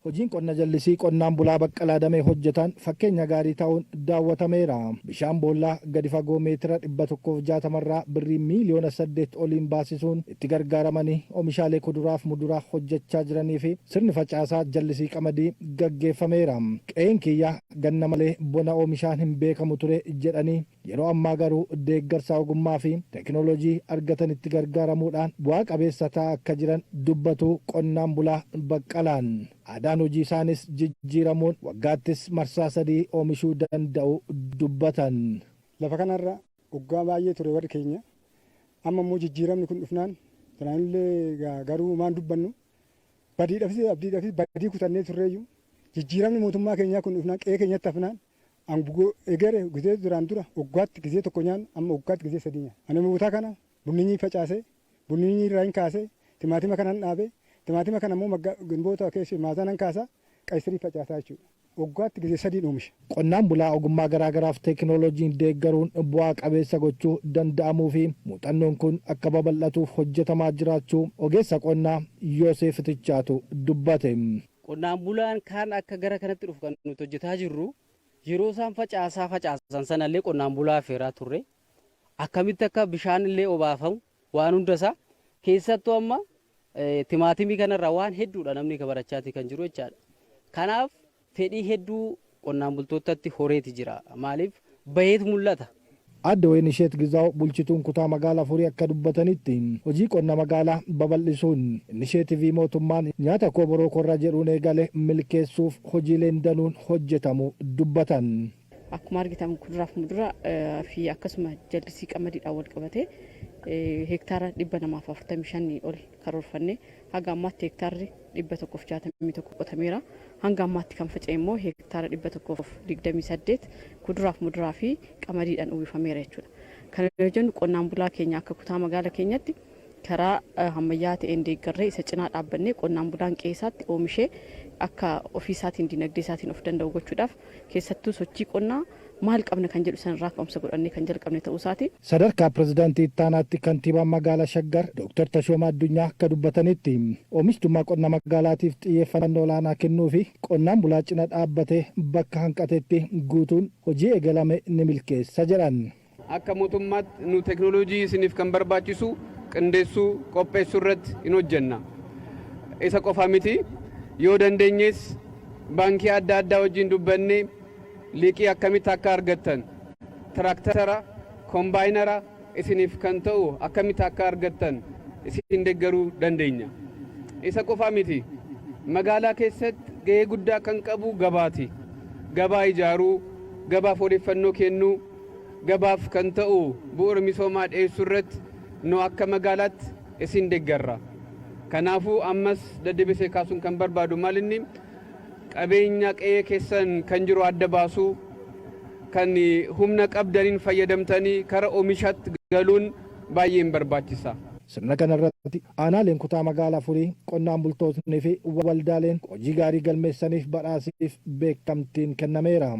Hojiin qonna jallisii qonnaan bulaa baqqalaa damee hojjetan fakkeenya gaarii ta'uun daawwatameera. Bishaan boollaa gadi fagoo meetira 160 irraa birrii miliyoona 8 oliin baasisuun itti gargaaramanii oomishaalee kuduraaf muduraa hojjechaa jiranii fi sirni facaasaa jallisii qamadii gaggeeffameera. Qe'een kiyya ganna malee bona oomishaan hin beekamu ture jedhanii yeroo ammaa garuu deeggarsa ogummaa fi teekinooloojii argatan itti gargaaramuudhaan bu'aa qabeessa ta'aa akka jiran dubbatu qonnaan bulaa baqqalaan. Aadaan hojii isaanis jijjiiramuun waggaattis marsaa 3 oomishuu danda'u dubbatan. Lafa kanarra waggaa baay'ee ture warri keenya. Amma immoo jijjiiramni kun dhufnaan sanaallee garuu maan dubbannu badiidhaafis abdiidhaafis badii kutannee turreeyyuu jijjiiramni mootummaa keenyaa kun dhufnaan qe'ee keenyatti hafnaan angugoo egere gisee duraan dura waggaatti gisee tokko nyaan amma waggaatti gisee 3 nyaan. Ani muutaa kana bunninyii facaasee bunninyii irraa hin kaasee timaatima kanan dhaabee timaatima kana immoo gimboota keessa maasanan kaasaa qaysirii facaasaa jechuudha. Waggaatti gisee 3 oomisha. Qonnaan bulaa ogummaa garaagaraaf teekinooloojiin deeggaruun bu'aa qabeessa gochuu danda'amuu fi muuxannoon kun akka babal'atuuf hojjetamaa jiraachuu ogeessa qonnaa Yoosef Tichaatu dubbate. Qonnaan bulaan kaan akka gara kanatti dhufu kan nuti hojjetaa jirru yeroo isaan facaasan sanallee qonnaan bulaa affeeraa turre akkamitti akka bishaan illee obaafamu waan hundasaa keessattuu amma timaatimii kanarraa waan hedduudha namni barachaatii kan jiru jechaadha. Kanaaf fedhii hedduu qonnaan bultootatti horeeti jira. Maaliif baheetu mul'ata. Adda Waynisheet Gizaaw bulchituun kutaa magaalaa Furii akka dubbatanitti hojii qonna magaalaa babal'isuun inisheetivii mootummaan nyaata kooboroo korra jedhuun eegale milkeessuuf hojiileen danuun hojjetamu dubbatan. Akkuma argitan kuduraaf muduraa fi akkasuma jallisii qamadiidhaan wal qabatee hektaara 245 ol karoorfannee haga ammaatti hektaarri 161 qotameera. Hanga ammaatti kan faca'e immoo hektaara 128 kuduraaf muduraa fi qamadiidhaan uwwifameera jechuudha. Kana jennu qonnaan bulaa keenya akka kutaa magaalaa keenyatti karaa ammayyaa ta'een deeggarree isa cinaa dhaabbannee qonnaan bulaan qe'eesaatti oomishee akka ofiisaatiin dinagdee isaatiin of danda'u gochuudhaaf keessattuu sochii qonnaa maal qabna kan jedhu sanarraa ka'umsa godhannee kan jalqabne ta'uu isaati. Sadarkaa pirezidaantii ittaanaatti kantiibaan magaalaa Shaggar Dr. Tashoomaa Addunyaa akka dubbatanitti oomishtummaa qonna magaalaatiif xiyyeeffannoo olaanaa kennuu fi qonnaan bulaa cina dhaabbatee bakka hanqatetti guutuun hojii eegalame ni milkeessa jedhan. Akka mootummaatti nu teekinooloojii isiniif kan barbaachisu qindeessuu qopheessuu irratti hin hojjenna. Isa qofa miti yoo dandeenyees baankii adda addaa wajjin dubbannee liqii akkamitti akka argattan tiraaktara kombaayinara isiniif kan ta'u akkamitti akka argattan isin deeggaruu dandeenya. Isa qofa miti magaalaa keessatti gahee guddaa kan qabu gabaati. Gabaa ijaaruu, gabaaf odeeffannoo kennuu, gabaaf kan ta'u bu'uura misoomaa dhiyeessuu irratti nu akka magaalaatti isin deeggarra. Kanaafuu ammas daddabisee kaasuun kan barbaadu maalinni qabeenya qe'ee keessan kan jiru adda baasuu kan humna qabdaniin fayyadamtanii kara oomishaatti galuun baay'ee barbaachisa. Sirna kanarratti aanaaleen kutaa magaalaa Furii qonnaan bultootni fi waldaaleen hojii gaarii galmeessaniif badhaasiif beekamtiin kennameera.